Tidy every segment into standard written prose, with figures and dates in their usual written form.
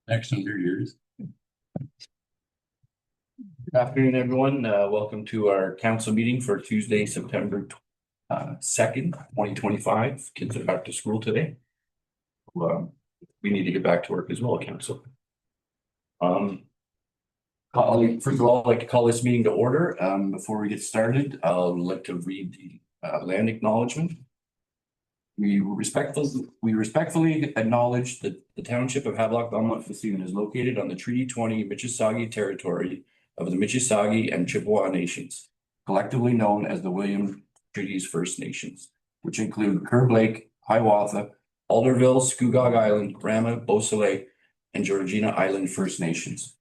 Next 100 years. Good afternoon, everyone. Welcome to our council meeting for Tuesday, September 2nd, 2025. Kids are back to school today. We need to get back to work as well, council. First of all, I'd like to call this meeting to order. Before we get started, I'd like to read the land acknowledgement. We respectfully acknowledge that the township of Havelock-Belmont-Methuen is located on the Treaty 20 Mississauga territory of the Mississauga and Chippewa nations, collectively known as the William Treaties First Nations, which include Kerr Lake, Hiawatha, Alderville, Scugog Island, Rama, Beausoleil, and Georgina Island First Nations.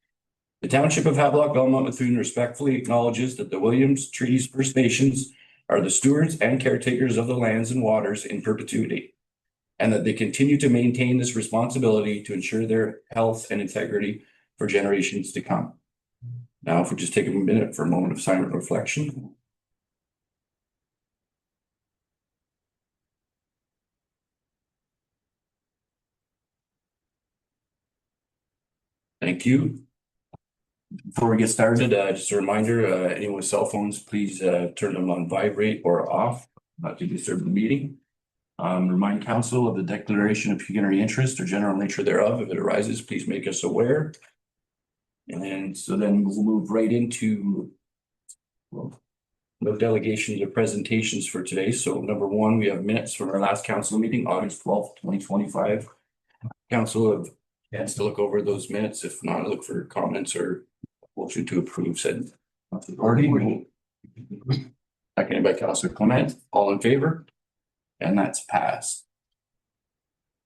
The township of Havelock-Belmont-Methuen respectfully acknowledges that the Williams Treaties First Nations are the stewards and caretakers of the lands and waters in perpetuity, and that they continue to maintain this responsibility to ensure their health and integrity for generations to come. Now, if we just take a minute for a moment of silent reflection. Thank you. Before we get started, just a reminder, anyone with cell phones, please turn them on vibrate or off, not to disturb the meeting. Remind council of the declaration of pecuniary interest or general nature thereof. If it arises, please make us aware. And so then we'll move right into no delegations or presentations for today. So number one, we have minutes from our last council meeting, August 12th, 2025. Council have chance to look over those minutes. If not, look for comments or motion to approve said authority. Seconded by Councilor Clement. All in favor? And that's passed.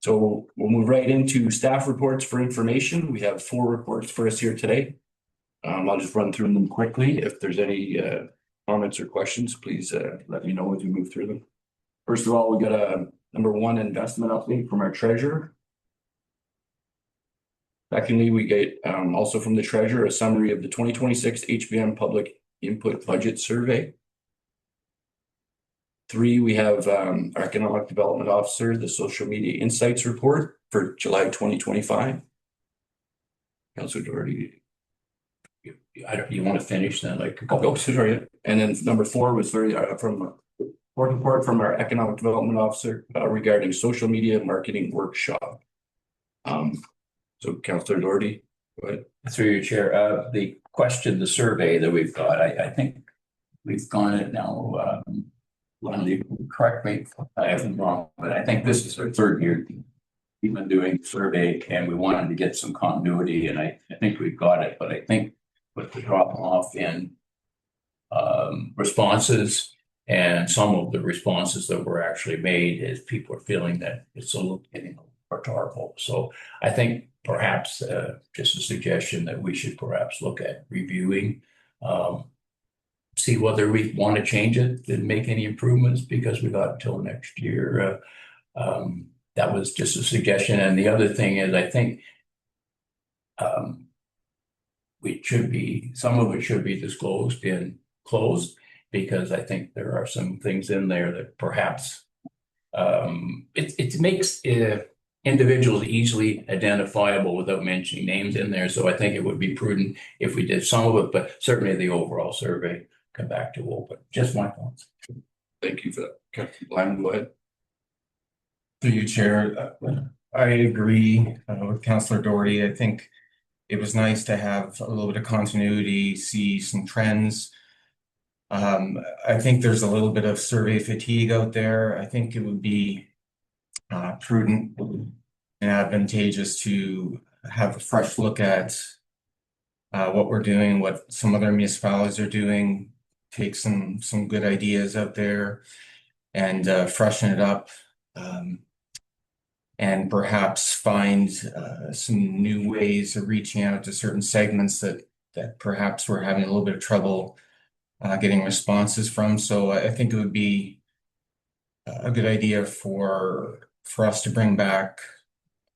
So we'll move right into staff reports for information. We have 4 reports for us here today. I'll just run through them quickly. If there's any comments or questions, please let me know as we move through them. First of all, we got a number 1 investment update from our treasurer. Secondly, we get also from the treasurer a summary of the 2026 HBM Public Input Budget Survey. 3, we have our Economic Development Officer, the Social Media Insights Report for July 2025. Councilor Doherty. You want to finish then? Sorry. And then number 4 was from report from our Economic Development Officer regarding social media marketing workshop. So Councilor Doherty, go ahead. Through your chair, the survey that we've got, I think we've gone it now. Lenny, correct me if I have them wrong, but I think this is our 3rd year we've been doing the survey, and we wanted to get some continuity, and I think we've got it. But I think with the drop off in responses, and some of the responses that were actually made, is people are feeling that it's a little getting rhetorical. So I think perhaps just a suggestion that we should perhaps look at reviewing, see whether we want to change it and make any improvements, because we got until next year. That was just a suggestion. And the other thing is, I think some of it should be disclosed and closed, because I think there are some things in there that perhaps it makes individuals easily identifiable without mentioning names in there. So I think it would be prudent if we did some of it, but certainly the overall survey come back to open. Just my thoughts. Thank you for that. Councilor Lyman, go ahead. Through you, Chair. I agree with Councilor Doherty. I think it was nice to have a little bit of continuity, see some trends. I think there's a little bit of survey fatigue out there. I think it would be prudent and advantageous to have a fresh look at what we're doing, what some other municipalities are doing, take some good ideas out there and freshen it up, and perhaps find some new ways of reaching out to certain segments that perhaps we're having a little bit of trouble getting responses from. So I think it would be a good idea for us to bring back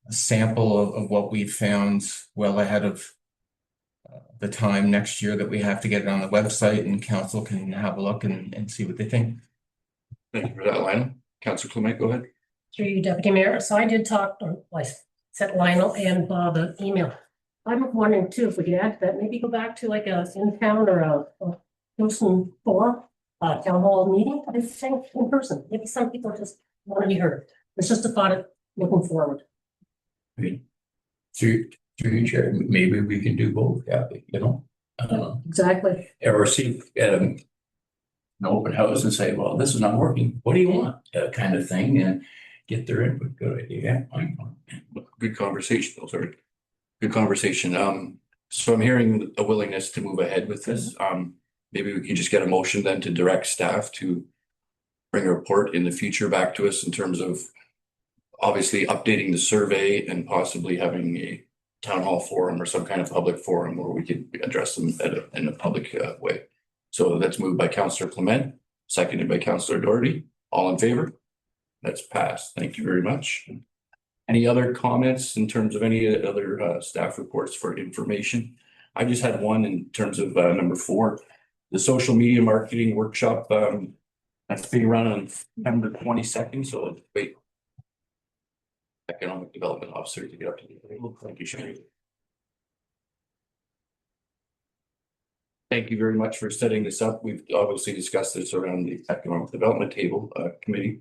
a sample of what we've found well ahead of the time next year that we have to get it on the website, and council can have a look and see what they think. Thank you for that, Lionel. Councilor Clement, go ahead. Through you, Deputy Mayor. So I did talk, sent Lionel and Bob an email. I'm wondering too, if we could add that, maybe go back to like a in-town or a person forum, town hall meeting, I think, in person. Maybe some people just want to be heard. It's just a thought looking forward. I mean, through your chair, maybe we can do both, Kathy, you know? Exactly. Or see an open house and say, well, this is not working. What do you want? Kind of thing, and get their input. Good idea. Good conversation, those are good conversation. So I'm hearing a willingness to move ahead with this. Maybe we can just get a motion then to direct staff to bring a report in the future back to us in terms of obviously updating the survey and possibly having a town hall forum or some kind of public forum where we could address them in a public way. So that's moved by Councillor Clement, seconded by Councillor Doherty. All in favor? That's passed. Thank you very much. Any other comments in terms of any other staff reports for information? I just had one in terms of number 4, the social media marketing workshop. That's being run on September 22nd. So let's wait. Economic Development Officer to get up to the table. Thank you, Sherry. Thank you very much for setting this up. We've obviously discussed this around the Economic Development Table Committee.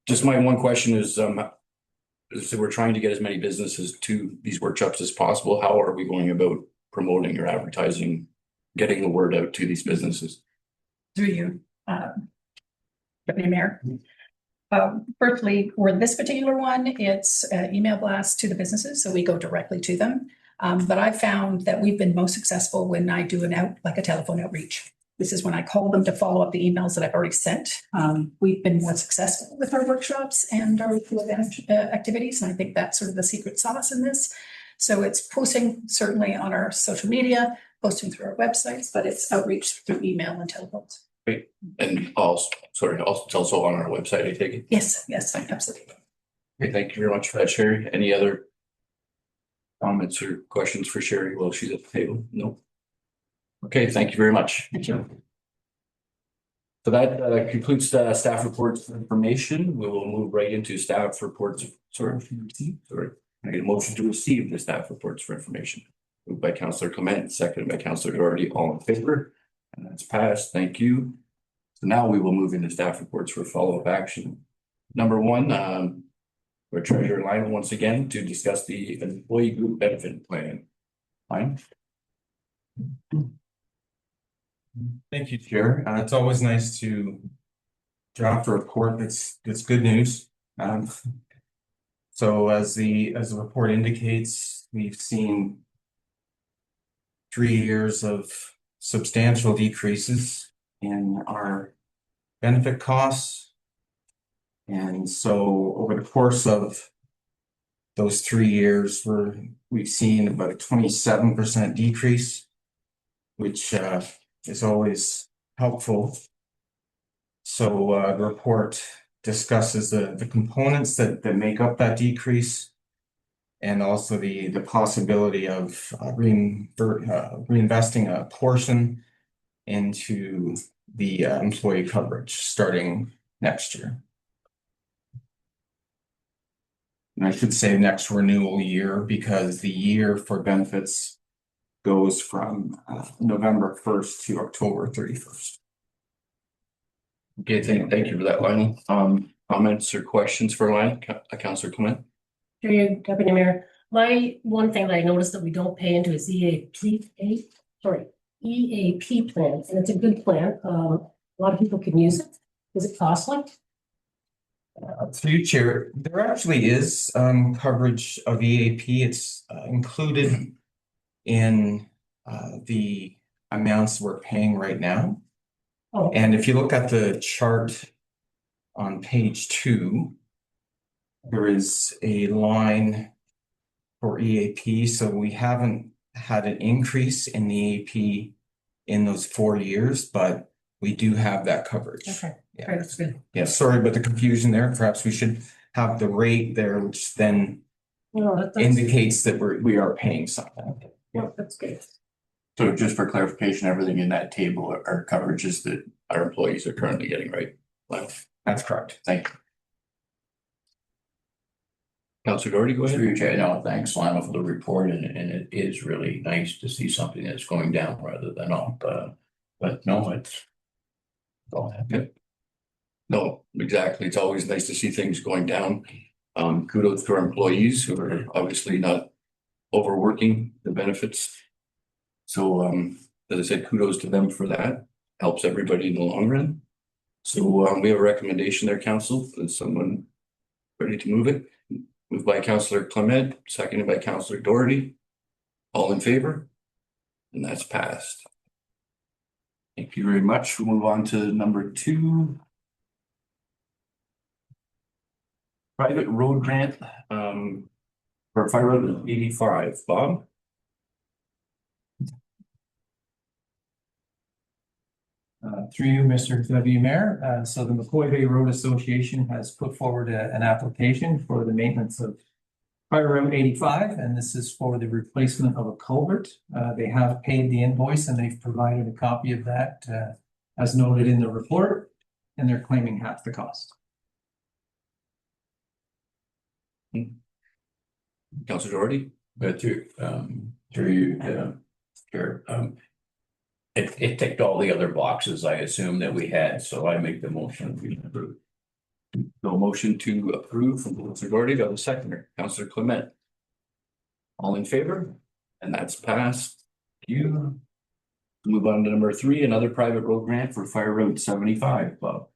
Just my one question is, so we're trying to get as many businesses to these workshops as possible. How are we going about promoting or advertising, getting the word out to these businesses? Through you, Deputy Mayor. Firstly, for this particular one, it's email blast to the businesses, so we go directly to them. But I found that we've been most successful when I do a telephone outreach. This is when I call them to follow up the emails that I've already sent. We've been more successful with our workshops and our activities, and I think that's sort of the secret sauce in this. So it's posting certainly on our social media, posting through our websites, but it's outreach through email and telephones. Great. And also on our website, I take it? Yes, absolutely. Okay, thank you very much for that, Sherry. Any other comments or questions for Sherry while she's at the table? No. Okay, thank you very much. Thank you. So that concludes staff reports information. We will move right into staff reports. Sorry. I get a motion to receive the staff reports for information. Moved by Councillor Clement, seconded by Councillor Doherty. All in favor? And that's passed. Thank you. So now we will move into staff reports for follow-up action. Number 1, our Treasurer Lionel once again to discuss the employee group benefit plan. Lionel? Thank you, Chair. It's always nice to draft a report that's good news. So as the report indicates, we've seen 3 years of substantial decreases in our benefit costs. And so over the course of those 3 years, we've seen about a 27% decrease, which is always helpful. So the report discusses the components that make up that decrease, and also the possibility of reinvesting a portion into the employee coverage starting next year. And I should say next renewal year, because the year for benefits goes from November 1st to October 31st. Okay, thank you for that, Lionel. Comments or questions for Lionel? Councillor Clement? Through you, Deputy Mayor. My one thing that I noticed that we don't pay into is EAP plan, and it's a good plan. A lot of people can use it. Is it costly? Through you, Chair, there actually is coverage of EAP. It's included in the amounts we're paying right now. Oh. And if you look at the chart on page 2, there is a line for EAP. So we haven't had an increase in the EAP in those 4 years, but we do have that coverage. Okay, yeah. Right, that's good. Yeah, sorry about the confusion there. Perhaps we should have the rate there, which then indicates that we are paying something. Yeah, that's good. So just for clarification, everything in that table are coverages that our employees are currently getting, right? That's correct. Thank Councillor Doherty, go Through ahead. your chair, no, thanks, Lionel, for the report, and it is really nice to see something that's going down rather than up, but no, it's. Go ahead. No, exactly. It's always nice to see things going down. Kudos to our employees who are obviously not overworking the benefits. So, as I said, kudos to them for that. Helps everybody in the long run. So, we have a recommendation there, council. Is someone ready to move it? Moved by Councillor Clement, seconded by Councillor Doherty. All in favor? And that's passed. Thank you very much. We'll move on to number 2. Private road grant, for Fire Road 85, Bob? Through you, Mr. Deputy Mayor. So the McCoy Bay Road Association has put forward an application for the maintenance of Fire Road 85, and this is for the replacement of a culvert. They have paid the invoice and they've provided a copy of that, as noted in the report, and they're claiming half the cost. Councillor Doherty? But through you, Chair, it ticked all the other boxes, I assume, that we had, so I make the motion. We approve. No motion to approve from Councillor Doherty, do I have a seconder? Councillor Clement. All in favor? And that's passed. Thank you. Move on to number 3, another private road grant for Fire Road 75, Bob.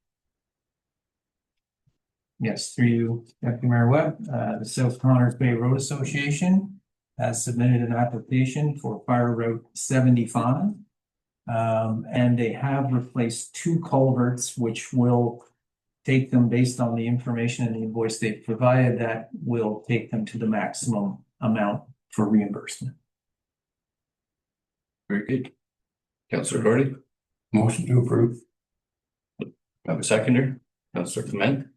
Yes, through you, Deputy Mayor Webb, the South Connors Bay Road Association has submitted an application for Fire Road 75. And they have replaced 2 culverts, which will take them, based on the information and the invoice they've provided, that will take them to the maximum amount for reimbursement. Very good. Councillor Doherty, Motion to approve. have a seconder? Councillor Clement.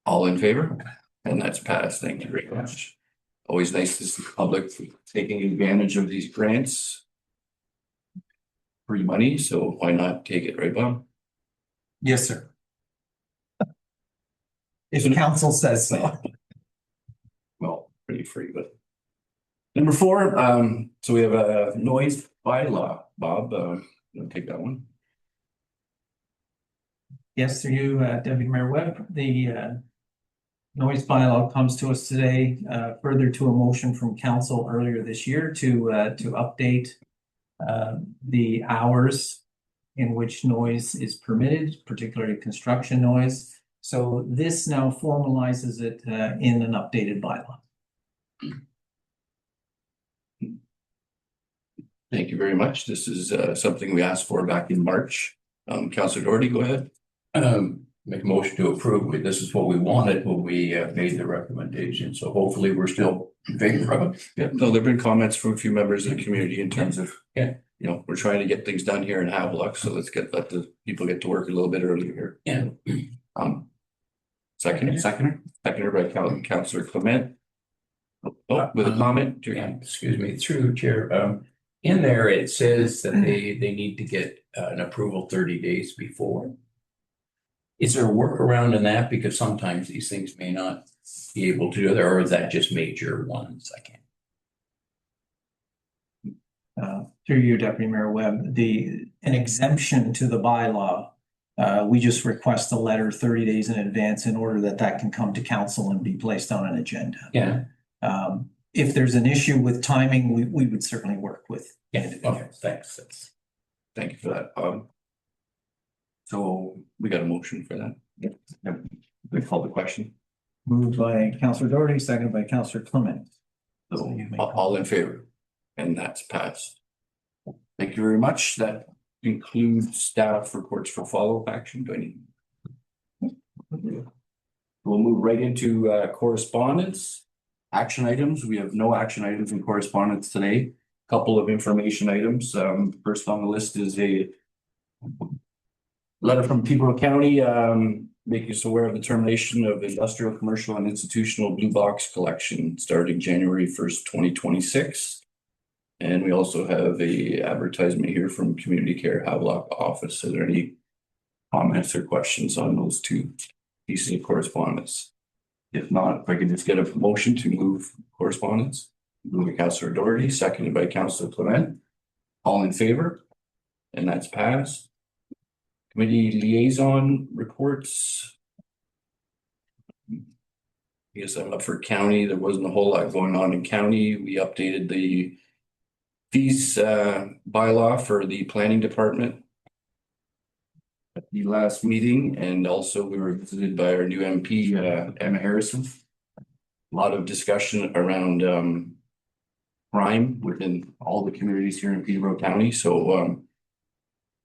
All in favor? And that's passed. Thank you very much. Always nice to see the public taking advantage of these grants. Free money, so why not take it, right, Bob? Yes, sir. If council says so. Well, pretty free, but. Number 4, so we have a noise bylaw. Bob, you want to take that one? Yes, through you, Deputy Mayor Webb, the noise bylaw comes to us today, further to a motion from council earlier this year to update the hours in which noise is permitted, particularly construction noise. So this now formalizes it in an updated bylaw. Thank you very much. This is something we asked for back in March. Councillor Doherty, go ahead. Make a motion to approve. This is what we wanted when we made the recommendation, so hopefully we're still in favor of it. Yeah, no, there've been comments from a few members of the community in terms of, Yeah. you know, we're trying to get things done here in Havelock, so let's let the people get to work a little bit earlier. Yeah. Seconder by Councillor Clement. Oh, with a comment? Yeah, excuse me, through Chair, in there, it says that they need to get an approval 30 days before. Is there a workaround in that? Because sometimes these things may not be able to do that, or is that just major ones? I can't. Through you, Deputy Mayor Webb, an exemption to the bylaw. We just request a letter 30 days in advance in order that can come to council and be placed on an agenda. Yeah. If there's an issue with timing, we would certainly work with. Yeah, okay, thanks. Thank you for that. So we got a motion for that. Yep. We called the question. Moved by Councillor Doherty, seconded by Councillor Clement. So all in favor, and that's passed. Thank you very much. That includes staff reports for follow-up action. Do I need? We'll move right into correspondence. Action items. We have no action items in correspondence today. Couple of information items. First on the list is a letter from Peterborough County, making us aware of the termination of industrial, commercial, and institutional blue box collection starting January 1st, 2026. And we also have a advertisement here from Community Care Havelock office. Are there any comments or questions on those 2 pieces of correspondence? If not, if I could just get a motion to move correspondence. Moved by Councillor Doherty, seconded by Councillor Clement. All in favor? And that's passed. Committee liaison reports. I guess I'm up for county. There wasn't a whole lot going on in county. We updated the fees bylaw for the planning department at the last meeting, and also we were visited by our new MP, Emma Harrison. A lot of discussion around crime within all the communities here in Peterborough County. So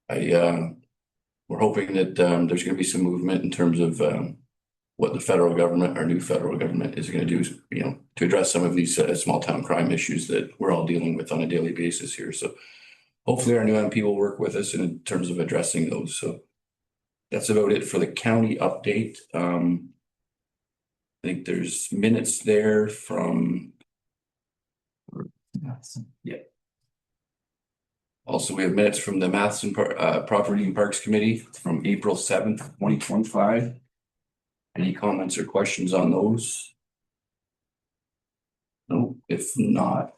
we're hoping that there's going to be some movement in terms of what the federal government, our new federal government, is going to do, you know, to address some of these small town crime issues that we're all dealing with on a daily basis here. So hopefully our new MP will work with us in terms of addressing those. So that's about it for the county update. I think there's minutes there from. Yeah. Also, we have minutes from the Matheson Property and Parks Committee from April 7th, 2025. Any comments or questions on those? No, if not,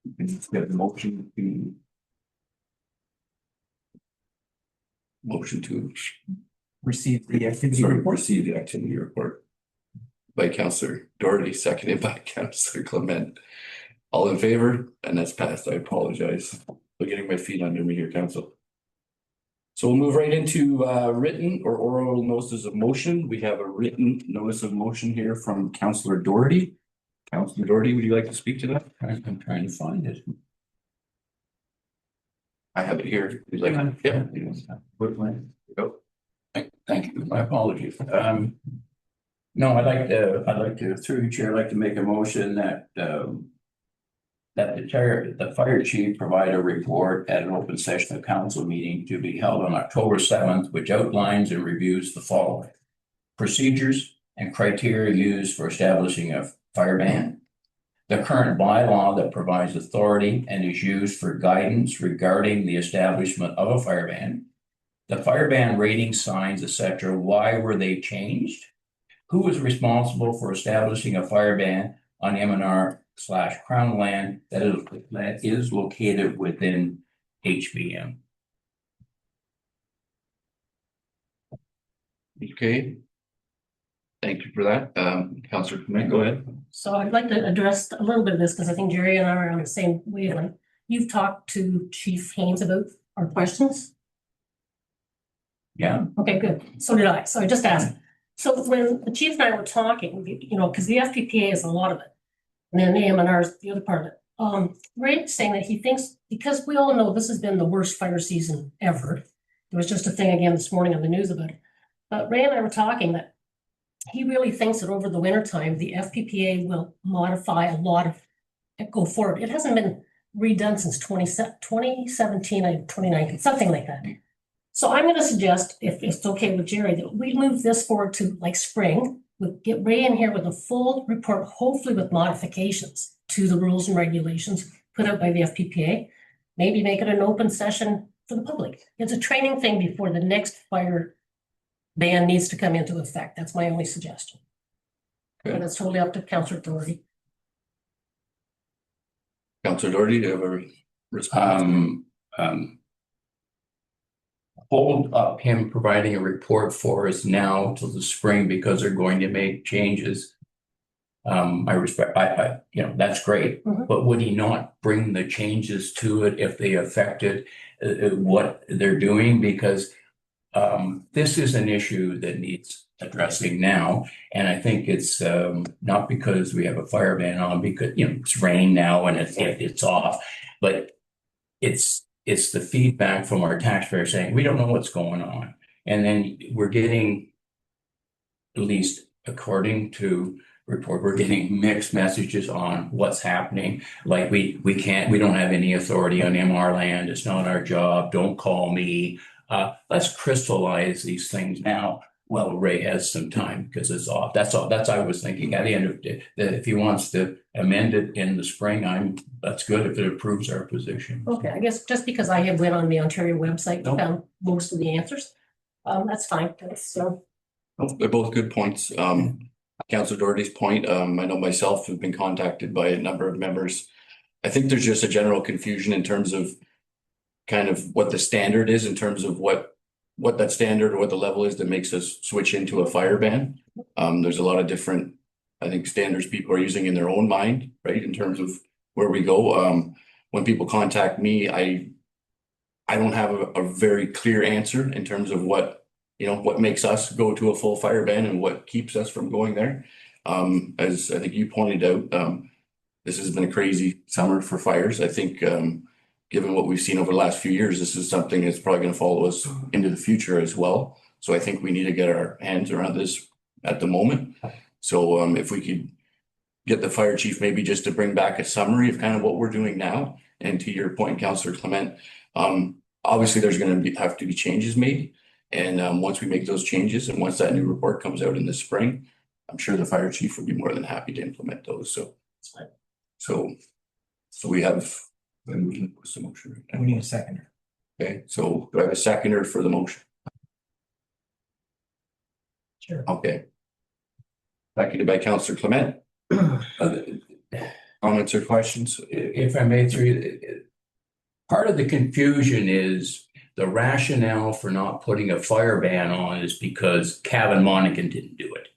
we can get a motion to Receive the activity report. receive the activity report by Councillor Doherty, seconded by Councillor Clement. All in favor? And that's passed. I apologize for getting my feet under me here, Council. So we'll move right into written or oral notices of motion. We have a written notice of motion here from Councillor Doherty. Councillor Doherty, would you like to speak to that? I'm trying to find it. I have it here. Would you like? Yeah. Go. Thank you. My apologies. No, I'd like to, through you, Chair, I'd like to make a motion that that the fire chief provide a report at an open session of council meeting to be held on October 7th, which outlines and reviews the following: procedures and criteria used for establishing a fire ban, the current bylaw that provides authority and is used for guidance regarding the establishment of a fire ban, the fire ban rating signs, etc. Why were they changed? Who was responsible for establishing a fire ban on M&R/Crown land that is located within HBM? Okay. Thank you for that. Councillor Clement, go ahead. So I'd like to address a little bit of this because I think Jerry and I are on the same wavelength. You've talked to Chief Haynes about our questions? Yeah. Okay, good. So did I. So I just asked. So when the chief and I were talking, you know, because the FPPA is a lot of it, and then AM&R is the other part of it. Ray's saying that he thinks, because we all know this has been the worst fire season ever. There was just a thing again this morning on the news about it. But Ray and I were talking that he really thinks that over the winter time, the FPPA will modify a lot of it, go forward. It hasn't been redone since 2017, 2019, something like that. So I'm going to suggest, if it's okay with Jerry, that we move this forward to like spring. We'll get Ray in here with a full report, hopefully with modifications to the rules and regulations put out by the FPPA. Maybe make it an open session for the public. It's a training thing before the next fire ban needs to come into effect. That's my only suggestion. Okay. And it's totally up to Councillor Doherty. Councillor Doherty, do you have a response? Hold up him providing a report for us now till the spring because they're going to make changes. I respect, you know, that's great, but would he not bring the changes to it if they affected what they're doing? Because this is an issue that needs addressing now. And I think it's not because we have a fire ban on, because, you know, it's rain now and it's off, but it's the feedback from our taxpayers saying, we don't know what's going on. And then we're getting, at least according to report, we're getting mixed messages on what's happening. Like we don't have any authority on MR land. It's not our job. Don't call me. Let's crystallize these things now. Well, Ray has some time because it's off. That's all. That's I was thinking at the end of the day, that if he wants to amend it in the spring, that's good if it approves our position. Okay, I guess just because I had went on the Ontario website and found most of the answers, that's fine. That's They're both good points. Councilor Doherty's point, I know myself have been contacted by a number of members. I think there's just a general confusion in terms of kind of what the standard is in terms of what that standard or what the level is that makes us switch into a fire ban. There's a lot of different, I think, standards people are using in their own mind, right, in terms of where we go. When people contact me, I don't have a very clear answer in terms of what makes us go to a full fire ban and what keeps us from going there. As I think you pointed out, this has been a crazy summer for fires. I think, given what we've seen over the last few years, this is something that's probably going to follow us into the future as well. So I think we need to get our hands around this at the moment. So if we could get the fire chief maybe just to bring back a summary of kind of what we're doing now. And to your point, Councillor Clement, obviously there's going to have to be changes made. And once we make those changes and once that new report comes out in the spring, I'm sure the fire chief would be more than happy to implement those. So we have what's the motion? We need a seconder. Okay, so do I have a seconder for the motion? Sure. Okay. Seconded by Councillor Clement. Comments or questions? If I may, through part of the confusion is the rationale for not putting a fire ban on is because Cavan Monaghan didn't do it.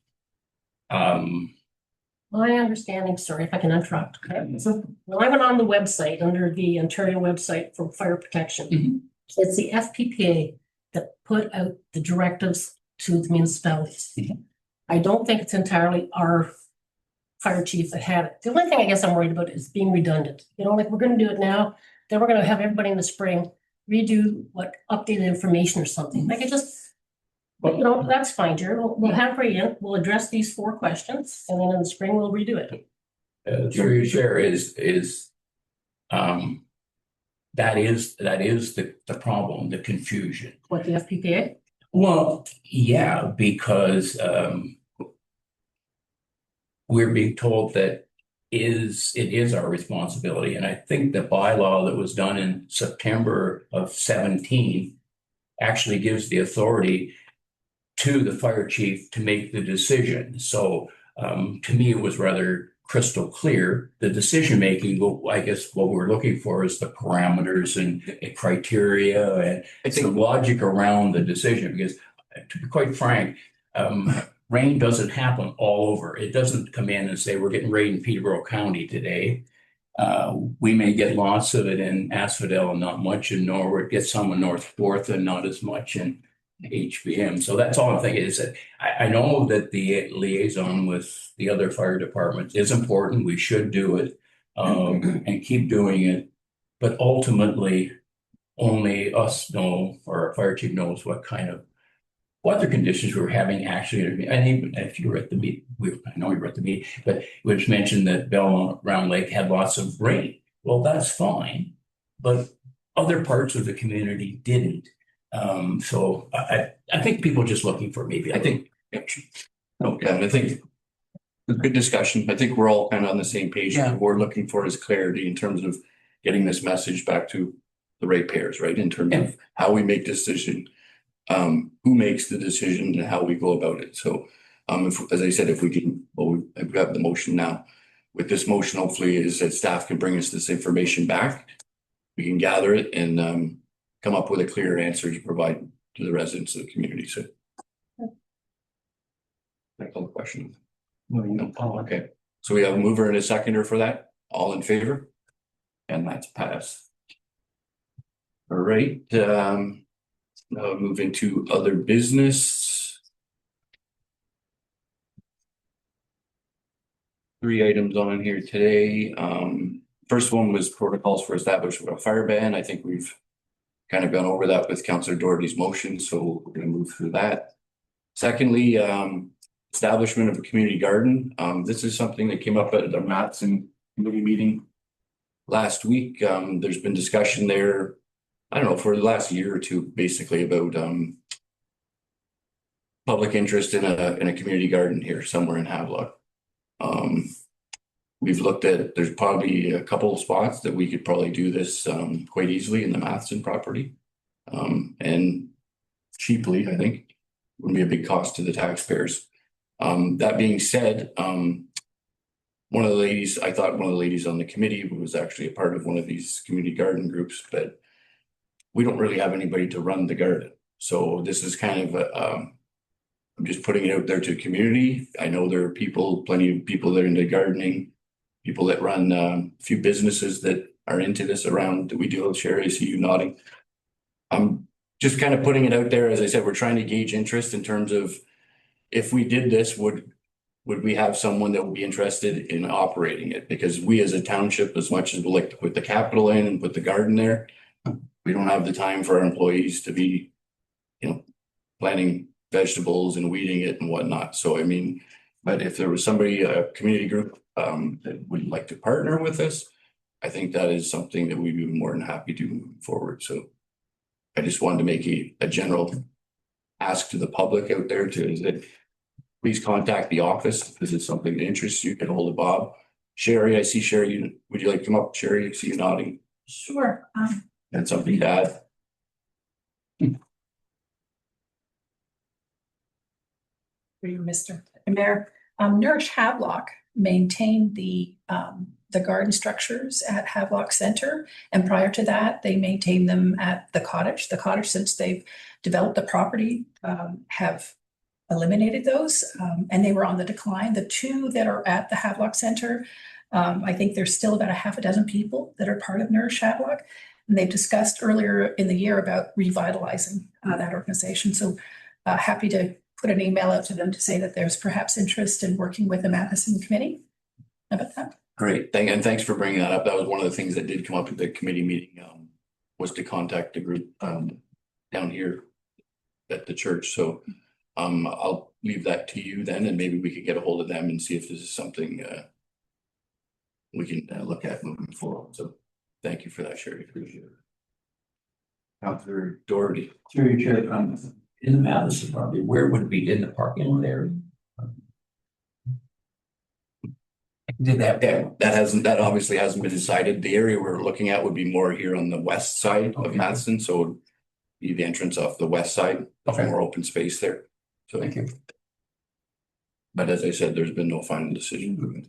My understanding, sorry if I can interrupt. Okay. So when I went on the website, under the Ontario website for fire protection, it's the FPPA that put out the directives to the municipalities. I don't think it's entirely our fire chief that had it. The only thing I guess I'm worried about is being redundant. Like we're going to do it now, then we're going to have everybody in the spring redo what updated information or something. Like it just, but that's fine, Jared. We'll have her in, we'll address these 4 questions, and then in the spring we'll redo it. Through your chair that is the problem, the confusion. What, the FPPA? Well, yeah, because we're being told that it is our responsibility. And I think the bylaw that was done in September of 17 actually gives the authority to the fire chief to make the decision. So to me, it was rather crystal clear. The decision making, I guess what we're looking for is the parameters and criteria and the logic around the decision. Because to be quite frank, rain doesn't happen all over. It doesn't come in and say, we're getting rain in Peterborough County today. We may get lots of it in Asphodel and not much in Norwood, get some in North Forth and not as much in HBM. So that's all I'm thinking is that I know that the liaison with the other fire departments is important. We should do it and keep doing it. But ultimately, only us know, or our fire chief knows what the conditions we're having actually. And even if you were at the meeting, I know you were at the meeting, but it was mentioned that Belmont Round Lake had lots of rain. Well, that's fine, but other parts of the community didn't. So I think people are just looking for maybe. I think it's a good discussion. I think we're all kind of on the same page. Yeah. What we're looking for is clarity in terms of getting this message back to the ratepayers, right? In terms of how we make decision, who makes the decision and how we go about it. So as I said, if we can, we've got the motion now. With this motion, hopefully is that staff can bring us this information back. We can gather it and come up with a clear answer to provide to the residents of the community. So that's all the question. No, you don't. Oh, okay. So we have a mover and a seconder for that. All in favor? And that's passed. All right. Now move into other business. 3 items on here today. First one was protocols for establishment of a fire ban. I think we've kind of gone over that with Councillor Doherty's motion, so we're going to move through that. Secondly, establishment of a community garden. This is something that came up at the Matson committee meeting last week. There's been discussion there, I don't know, for the last year or two, basically about public interest in a community garden here somewhere in Havelock. We've looked at, there's probably a couple of spots that we could probably do this quite easily in the Matheson property. And cheaply, I think, wouldn't be a big cost to the taxpayers. That being said, one of the ladies, I thought one of the ladies on the committee was actually a part of one of these community garden groups, but we don't really have anybody to run the garden. So this is kind of I'm just putting it out there to the community. I know there are people, plenty of people that are into gardening, people that run a few businesses that are into this around. We do. Sherry, I see you nodding. I'm just kind of putting it out there. As I said, we're trying to gauge interest in terms of if we did this, would we have someone that would be interested in operating it? Because we as a township, as much as we like to put the capital in and put the garden there, we don't have the time for our employees to be, planting vegetables and weeding it and whatnot. So I mean, but if there was somebody, a community group that would like to partner with us, I think that is something that we'd be more than happy to move forward. So I just wanted to make a general ask to the public out there is that please contact the office if this is something that interests you. Get a hold of Bob. Sherry, I see Sherry. Would you like to come up? Sherry, I see you nodding. Sure. And something to add. For you, Mr. Mayor, Nourish Havelock maintained the garden structures at Havelock Center. And prior to that, they maintained them at the cottage. The cottage, since they've developed the property, have eliminated those, and they were on the decline. The two that are at the Havelock Center, I think there's still about a half a dozen people that are part of Nourish Havelock. And they've discussed earlier in the year about revitalizing that organization. So happy to put an email out to them to say that there's perhaps interest in working with the Matheson Committee. How about that? Great. And thanks for bringing that up. That was one of the things that did come up at the committee meeting, was to contact the group down here at the church. So I'll leave that to you then, and maybe we could get a hold of them and see if this is something we can look at moving forward. So thank you for that, Sherry. Appreciate it. Councillor Doherty. Through your chair, in the Madison property, where would it be in the parking lot area? Did that? Yeah, that obviously hasn't been decided. The area we're looking at would be more here on the west side of Madison, so it'd be the entrance off the west side. Okay. More open space there. So Thank you. But as I said, there's been no final decision.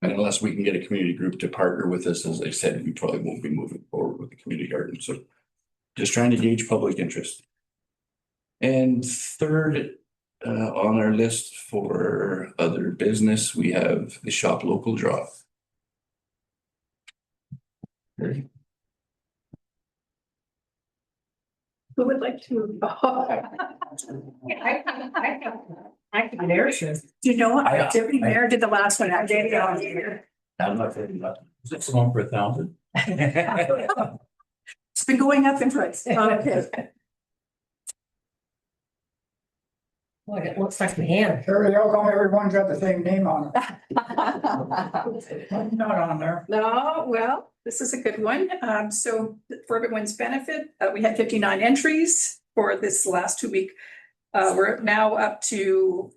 And unless we can get a community group to partner with us, as I said, we probably won't be moving forward with the community garden. So just trying to gauge public interest. And third, on our list for other business, we have the shop local draw. Who would like to? I can narration. Do you know what? I- Deputy Mayor did the last one. I did. I'm not saying that. Is it someone for 1,000? It's been going up in price. Okay. Well, it looks like my hand. Sure, how come everyone's got the same name on it? Not on there. No, well, this is a good one. So for everyone's benefit, we had 59 entries for this last 2 week. We're now up to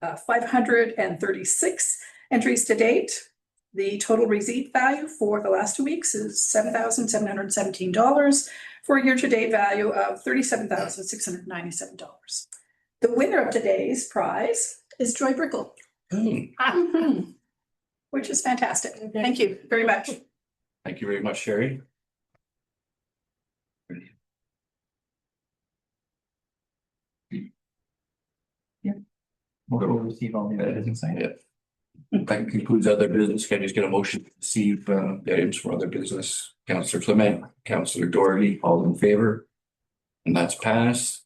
536 entries to date. The total receipt value for the last 2 weeks is $7,717 for a year-to-date value of $37,697. The winner of today's prize is Joy Brickle, which is fantastic. Thank you very much. Thank you very much, Sherry. We'll receive all the business. Yeah. That concludes other business. Can I just get a motion to receive the items for other business? Councillor Clement, Councillor Doherty, all in favor? And that's passed.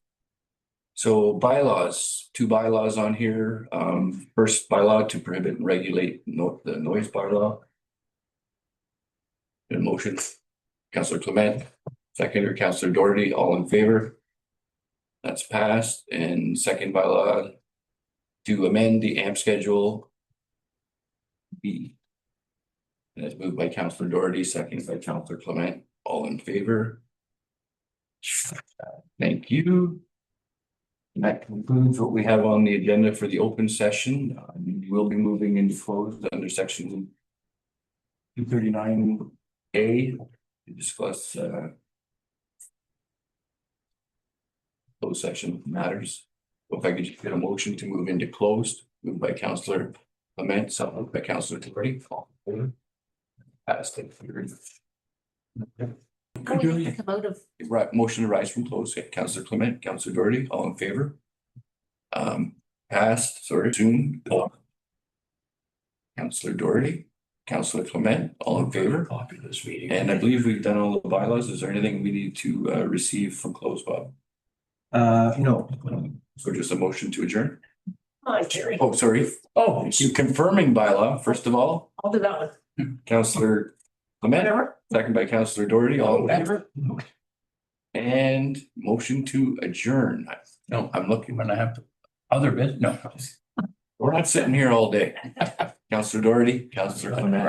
So bylaws, 2 bylaws on here. First bylaw to prohibit and regulate the noise bylaw. A motion, Councillor Clement, seconder, Councillor Doherty, all in favor? That's passed. And second bylaw to amend the AMP schedule B. And it's moved by Councillor Doherty, seconded by Councillor Clement, all in favor? Thank you. And that concludes what we have on the agenda for the open session. We will be moving into closed under section 239A to discuss closed session matters. If I could just get a motion to move into closed, moved by Councillor Clement, seconded by Councillor Doherty. Passed. Oh, we have to come out of, Right, motion to rise from closed, Councillor Clement, Councillor Doherty, all in favor? Passed, sorry, Zoom. Councillor Doherty, Councillor Clement, all in favor? Copy of this meeting. And I believe we've done all the bylaws. Is there anything we need to receive from closed, Bob? No. So just a motion to adjourn? hi, Jerry. Oh, sorry. Oh, You confirming bylaw, first of all, I'll do that one. Councillor Clement, Whatever. second by Councillor Doherty, all in favor? And motion to adjourn. no, I'm looking, when I have other business, no. we're not sitting here all day. Councillor Doherty, Councillor Clement.